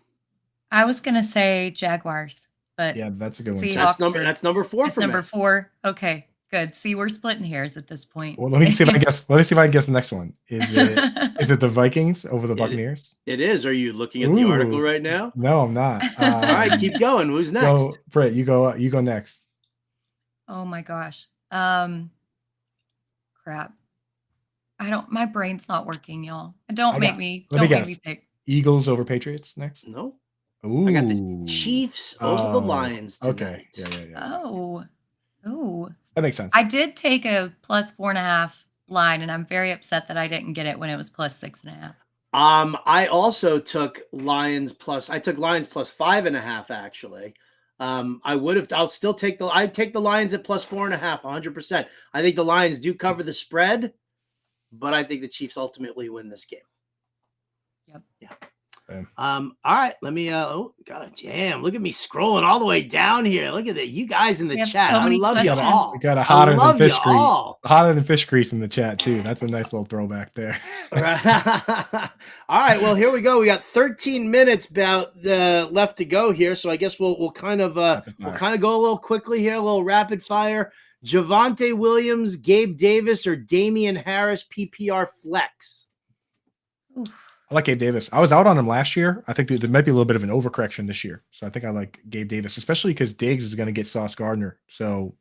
I was going to say Jaguars, but yeah, that's a good one. Seahawks That's number 4 for me. Number 4. Okay, good. See, we're splitting hairs at this point. Well, let me see if I guess. Let me see if I can guess the next one. Is it the Vikings over the Buccaneers? It is. Are you looking at the article right now? No, I'm not. All right, keep going. Who's next? Go, Britt, you go next. Oh my gosh. Crap. My brain's not working, y'all. Don't make me pick. Eagles over Patriots next? No. Ooh. I got the Chiefs over the Lions tonight. Okay. Yeah. Oh. That makes sense. I did take a plus 4.5 line, and I'm very upset that I didn't get it when it was plus 6.5. I also took Lions plus 5.5 actually. I'd take the Lions at plus 4.5, 100%. I think the Lions do cover the spread, but I think the Chiefs ultimately win this game. Yep. Yeah. All right. Let me God damn. Look at me scrolling all the way down here. Look at that. You guys in the chat. So I love you all. We got a hotter than fish grease in the chat too. That's a nice little throwback there. All right. Well, here we go. We got 13 minutes left to go here. So I guess we'll kind of go a little quickly here, a little rapid fire. Javonte Williams, Gabe Davis, or Damian Harris PPR flex? Oof. I like Gabe Davis. I was out on him last year. I think there might be a little bit of an overcorrection this year. So I think I like Gabe Davis, especially because Diggs is going to get Sauce Gardner. So,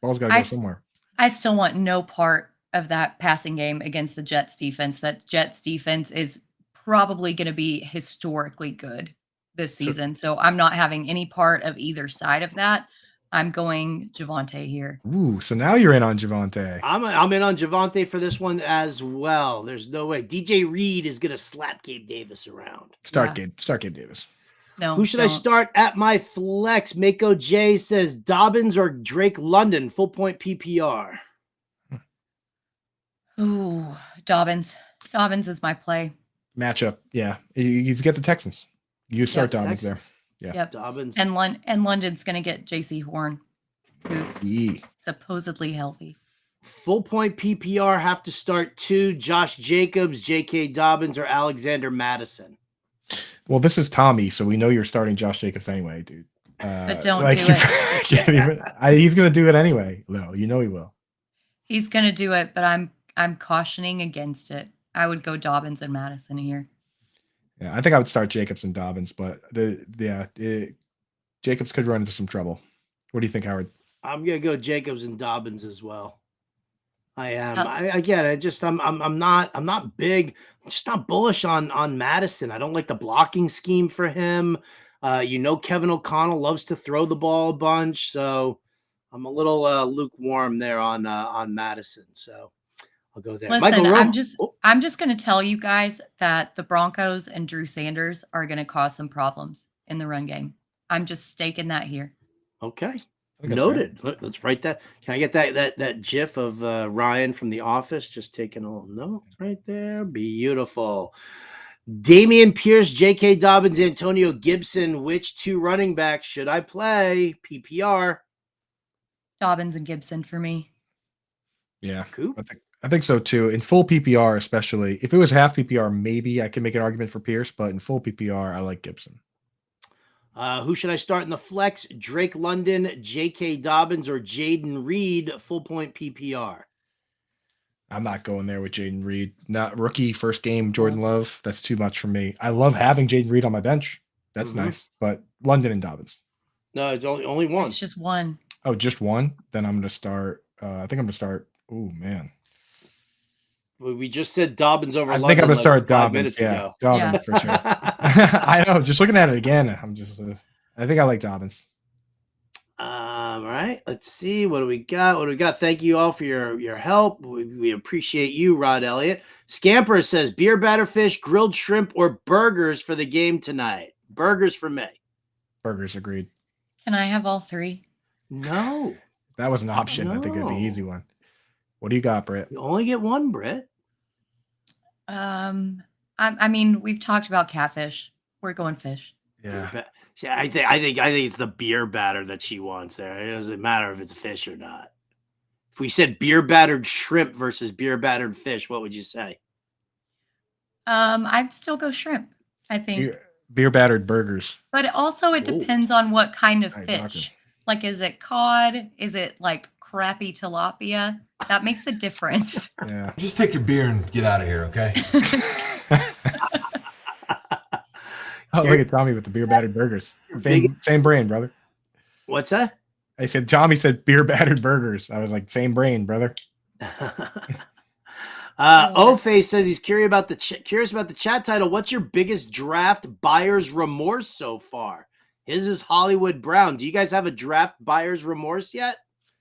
ball's got to go somewhere. I still want no part of that passing game against the Jets defense. That Jets defense is probably going to be historically good this season. So I'm not having any part of either side of that. I'm going Javonte here. Ooh, so now you're in on Javonte. I'm in on Javonte for this one as well. There's no way. DJ Reed is going to slap Gabe Davis around. Start Gabe Davis. No. Who should I start at my flex? Mako J says Dobbins or Drake London, full point PPR. Ooh, Dobbins. Dobbins is my play. Matchup, yeah. He's get the Texans. You start Dobbins there. Yeah. Yep. Dobbins. And London's going to get JC Horn, who's supposedly healthy. Full point PPR have to start 2, Josh Jacobs, J.K. Dobbins, or Alexander Madison. Well, this is Tommy, so we know you're starting Josh Jacobs anyway, dude. But don't do it. He's going to do it anyway, though. You know he will. He's going to do it, but I'm cautioning against it. I would go Dobbins and Madison here. Yeah, I think I would start Jacobs and Dobbins, but Jacobs could run into some trouble. What do you think, Howard? I'm gonna go Jacobs and Dobbins as well. I am. I'm not big. I'm just not bullish on Madison. I don't like the blocking scheme for him. Kevin O'Connell loves to throw the ball a bunch, so I'm a little lukewarm there on Madison. So I'll go there. Listen, I'm just going to tell you guys that the Broncos and Drew Sanders are going to cause some problems in the run game. I'm just staking that here. Okay. Noted. Let's write that. Can I get that GIF of Ryan from The Office just taking a little note right there? Beautiful. Damian Pierce, J.K. Dobbins, Antonio Gibson. Which 2 running backs should I play? PPR. Dobbins and Gibson for me. Yeah. Cool. I think so too. In full PPR, especially if it was half PPR, maybe I could make an argument for Pierce, but in full PPR, I like Gibson. Who should I start in the flex? Drake London, J.K. Dobbins, or Jaden Reed, full point PPR? I'm not going there with Jaden Reed. Not rookie, first game, Jordan Love. That's too much for me. I love having Jaden Reed on my bench. That's nice. But London and Dobbins. No, it's only one. It's just one. Oh, just one? Then I'm going to start. I think I'm going to start. Oh, man. We just said Dobbins over London. I think I'm going to start 5 Dobbins. minutes ago. Dobbins for sure. I know. Just looking at it again, I think I like Dobbins. All right. Let's see. What do we got? Thank you all for your help. We appreciate you, Rod Elliott. Scamper says beer, batter, fish, grilled shrimp, or burgers for the game tonight. Burgers for me. Burgers, agreed. Can I have all 3? No. That was an option. I think it'd be an easy one. What do you got, Britt? You only get one, Britt. I mean, we've talked about catfish. We're going fish. Yeah. Yeah, I think it's the beer batter that she wants there. It doesn't matter if it's a fish or not. If we said beer battered shrimp versus beer battered fish, what would you say? I'd still go shrimp, I think. Beer battered burgers. But also it Ooh. depends on what kind of Exactly. fish. Like, is it cod? Is it like crappy tilapia? That makes a difference. Yeah. Just take your beer and get out of here, okay? Oh, look at Tommy with the beer battered burgers. Same brain, brother. What's that? I said Tommy said beer battered burgers. I was like, same brain, brother. O-Face says he's curious about the chat title. What's your biggest draft buyer's remorse so far? His is Hollywood Brown. Do you guys have a draft buyer's remorse yet?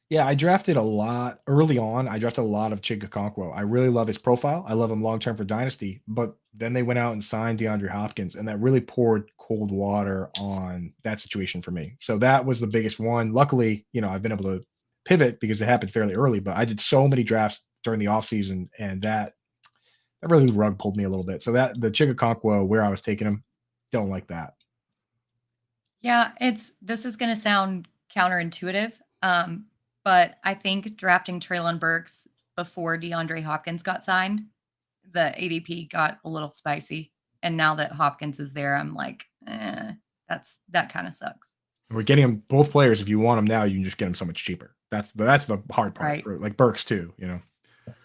Yeah, I drafted a lot early on. I drafted a lot of Chigakonkwo. I really love his profile. I love him long term for Dynasty. But then they went out and signed DeAndre Hopkins, and that really poured cold water on that situation for me. So that was the biggest one. Luckily, I've been able to pivot because it happened fairly early. But I did so many drafts during the offseason, and that really rug pulled me a little bit. So that the Chigakonkwo, where I was taking him, don't like that. Yeah, this is going to sound counterintuitive. But I think drafting Treylon Burks before DeAndre Hopkins got signed, the ADP got a little spicy. And now that Hopkins is there, I'm like, that kind of sucks. We're getting them both players. If you want them now, you can just get them so much cheaper. That's the hard part. Right. For, like Burks too.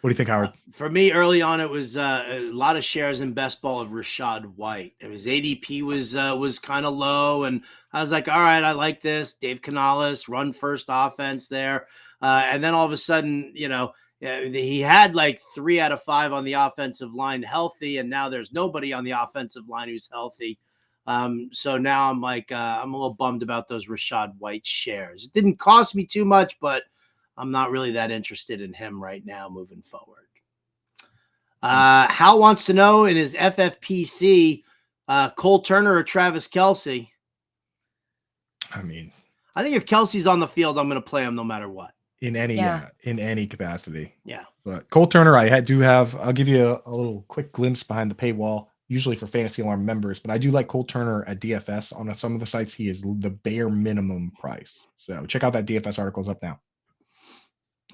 What do you think, Howard? For me, early on, it was a lot of shares in best ball of Rashad White. His ADP was kind of low, and I was like, all right, I like this. Dave Canales, run first offense there. And then all of a sudden, he had like 3 out of 5 on the offensive line healthy, and now there's nobody on the offensive line who's healthy. So now I'm like, I'm a little bummed about those Rashad White shares. It didn't cost me too much, but I'm not really that interested in him right now moving forward. Hal wants to know in his FFPC, Cole Turner or Travis Kelce. I mean, I think if Kelsey's on the field, I'm going to play him no matter what. In any capacity. Yeah. But Cole Turner, I'll give you a little quick glimpse behind the paywall, usually for Fantasy Alarm members, but I do like Cole Turner at DFS. On some of the sites, he is the bare minimum price. So check out that DFS article. It's up now.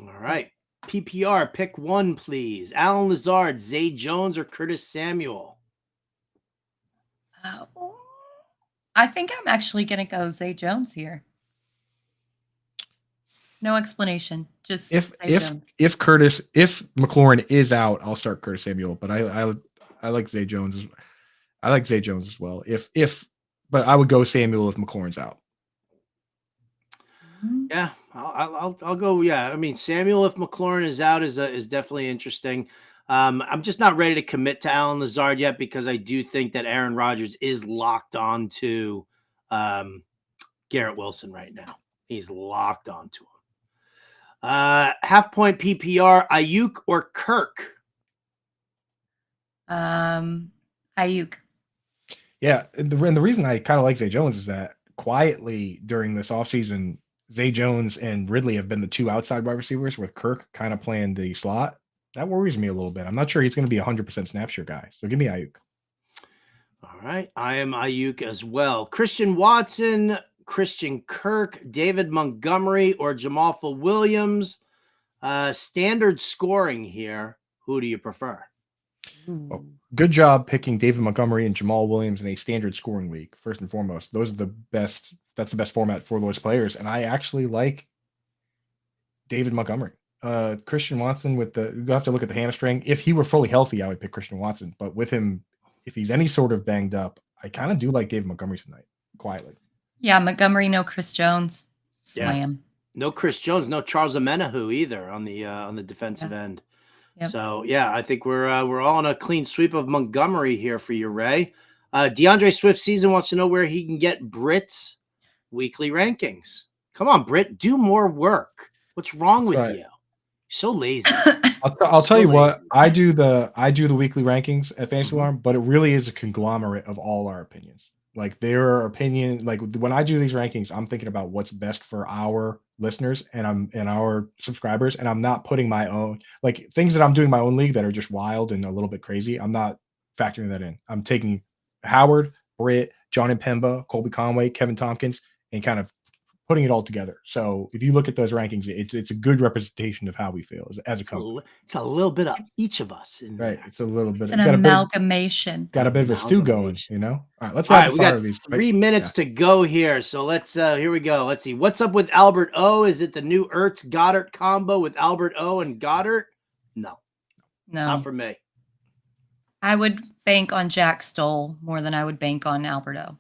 All right. PPR, pick one, please. Alan Lazard, Zay Jones, or Curtis Samuel? I think I'm actually going to go Zay Jones here. No explanation. Just if McLaurin is out, I'll start Curtis Samuel. But I like Zay Jones. I like Zay Jones as well. But I would go Samuel if McLaurin's out. Yeah, I'll go. Yeah, I mean Samuel if McLaurin is out is definitely interesting. I'm just not ready to commit to Alan Lazard yet because I do think that Aaron Rodgers is locked on to Garrett Wilson right now. He's locked onto him. Half point PPR, Ayuk or Kirk? Ayuk. Yeah, and the reason I kind of like Zay Jones is that quietly during this offseason, Zay Jones and Ridley have been the 2 outside wide receivers with Kirk kind of playing the slot. That worries me a little bit. I'm not sure he's going to be a 100% snap share guy. So give me Ayuk. All right. I am Ayuk as well. Christian Watson, Christian Kirk, David Montgomery, or Jamal Williams. Standard scoring here. Who do you prefer? Well, good job picking David Montgomery and Jamal Williams in a standard scoring league. First and foremost, those are the best. That's the best format for those players. And I actually like David Montgomery. Christian Watson you have to look at the hamstring. If he were fully healthy, I would pick Christian Watson. But with him, if he's any sort of banged up, I kind of do like David Montgomery tonight, quietly. Yeah, Montgomery, no Chris Jones. Slam. Yeah. No Chris Jones, no Charles Omenihu either on the defensive end. Yep. So yeah, I think we're all on a clean sweep of Montgomery here for you, Ray. DeAndre Swift season wants to know where he can get Britt's weekly rankings. Come on, Britt, do more work. What's wrong with you? You're so lazy. I'll tell you what, I do the weekly rankings at Fantasy Alarm, but it really is a conglomerate of all our opinions. Like their opinion, like when I do these rankings, I'm thinking about what's best for our listeners and our subscribers, and I'm not putting my own like things that I'm doing my own league that are just wild and a little bit crazy. I'm not factoring that in. I'm taking Howard, Britt, John and Pemba, Colby Conway, Kevin Tompkins, and kind of putting it all together. So if you look at those rankings, it's a good representation of how we feel as a company. It's a little bit of each of us in Right. there. It's a little bit It's an got amalgamation. got a bit of a stew going, Amalgamation. you know? All right, let's All rapid right, we fire got these. 3 minutes to go here. So let's here we go. Let's see. What's up with Albert O? Is it the new Ertz Goddard combo with Albert O and Goddard? No, not No, for me. I would bank on Jack Stoll more than I would bank on Alberto.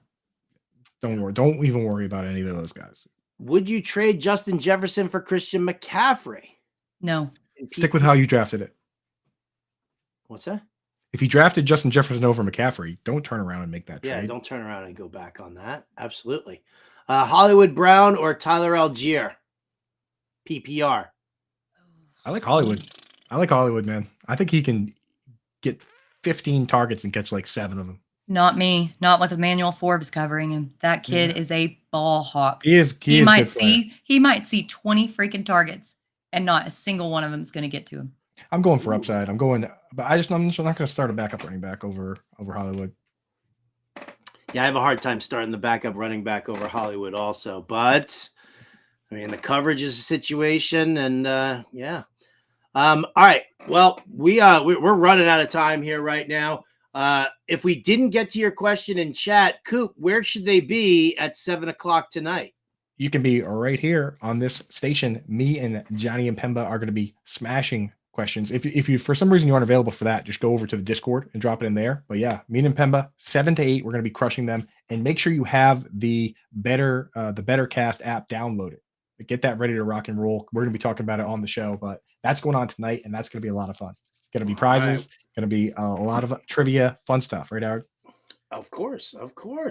Don't worry. Don't even worry about any of those guys. Would you trade Justin Jefferson for Christian McCaffrey? No. Stick with how you drafted it. What's that? If you drafted Justin Jefferson over McCaffrey, don't turn around and make that Yeah, trade. don't turn around and go back on that. Absolutely. Hollywood Brown or Tyler Algier? PPR. I like Hollywood. I like Hollywood, man. I think he can get 15 targets and catch like 7 of them. Not me. Not with Emmanuel Forbes covering him. That kid is a ball hawk. He is. He is might good player. he might see 20 freaking targets and not a single one of them is going to get to him. I'm going for upside. I'm going, but I'm just not going to start a backup running back over Hollywood. Yeah, I have a hard time starting the backup running back over Hollywood also. But, I mean, the coverage is a situation. And, yeah. All right. Well, we're running out of time here right now. If we didn't get to your question in chat, Coop, where should they be at 7 o'clock tonight? You can be right here on this station. Me and Johnny and Pemba are going to be smashing questions. If you for some reason you aren't available for that, just go over to the Discord and drop it in there. But yeah, me and Pemba 7 to 8, we're going to be crushing them. And make sure you have the Better Cast app downloaded. Get that ready to rock and roll. We're going to be talking about it on the show, but that's going on tonight, and that's going to be a lot of fun. Going to be prizes, going to be a lot of trivia, fun stuff, right, Howard? Of course.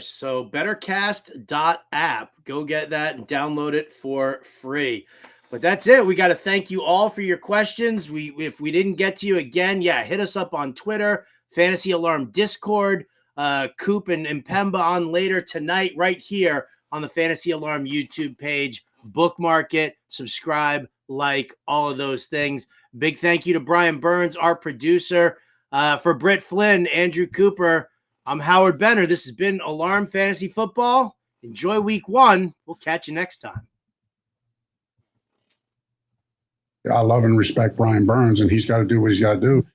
So bettercast.app. Go get that and download it for free. But that's it. We got to thank you all for your questions. If we didn't get to you again, hit us up on Twitter, Fantasy Alarm Discord, Coop and Pemba on later tonight right here on the Fantasy Alarm YouTube page. Bookmark it, subscribe, like, all of those things. Big thank you to Brian Burns, our producer. For Britt Flinn, Andrew Cooper, I'm Howard Benner. This has been Alarm Fantasy Football. Enjoy week 1. We'll catch you next time. I love and respect Brian Burns, and he's got to do what he's got to do.